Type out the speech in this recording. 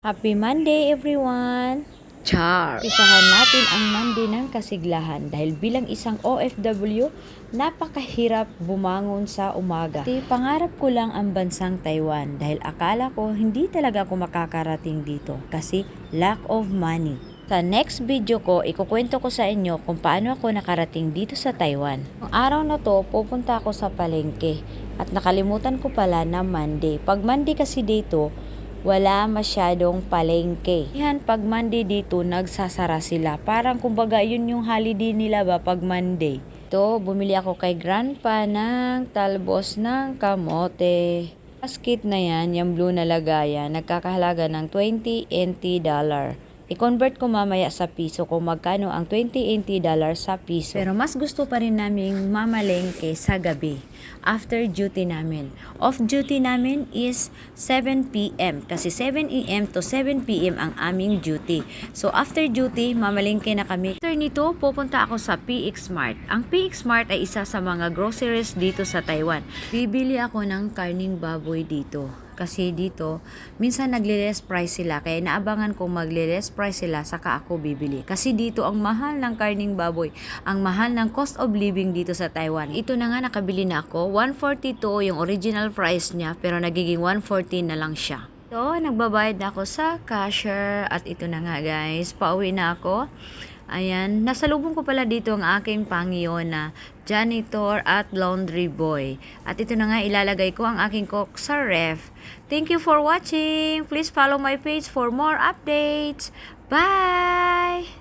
Happy Monday everyone! Char. Isahan natin ang Monday ng kasiglahan dahil bilang isang OFW, napakahirap bumangon sa umaga. Kasi pangarap ko lang ang bansang Taiwan dahil akala ko hindi talaga ako makakarating dito kasi lack of money. Sa next video ko, ikukwento ko sa inyo kung paano ako nakarating dito sa Taiwan. Ang araw na to, pupunta ako sa palengke at nakalimutan ko pala na Monday. Pag Monday kasi dito, wala masyadong palengke. Yan, pag Monday dito, nagsasara sila. Parang kumbaga yun yung holiday nila ba pag Monday. Ito, bumili ako kay Grandpa ng talbos ng kamote. Basket na yan, yung blue na lagayan, nagkakahalaga ng 20 NT dollar. I-convert ko mamaya sa piso kung magkano ang 20 NT dollar sa piso. Pero mas gusto pa rin namin mamalengke sa gabi. After duty namin. Off duty namin is 7 p.m. Kasi 7 a.m. to 7 p.m. ang aming duty. So after duty, mamalengke na kami. After nito, pupunta ako sa PX Mart. Ang PX Mart ay isa sa mga groceries dito sa Taiwan. Bibili ako ng karning baboy dito. Kasi dito, minsan nagle-less price sila. Kaya naabangan kong magle-less price sila, saka ako bibili. Kasi dito, ang mahal ng karning baboy. Ang mahal ng cost of living dito sa Taiwan. Ito na nga, nakabili na ako. 142 yung original price niya, pero nagiging 114 na lang siya. So, nagbabayad na ako sa cashier. At ito na nga guys, pauwi na ako. Ayan, nasalubong ko pala dito ang aking pangyon na janitor at laundry boy. At ito na nga, ilalagay ko ang aking coke sa ref. Thank you for watching. Please follow my page for more updates. Bye!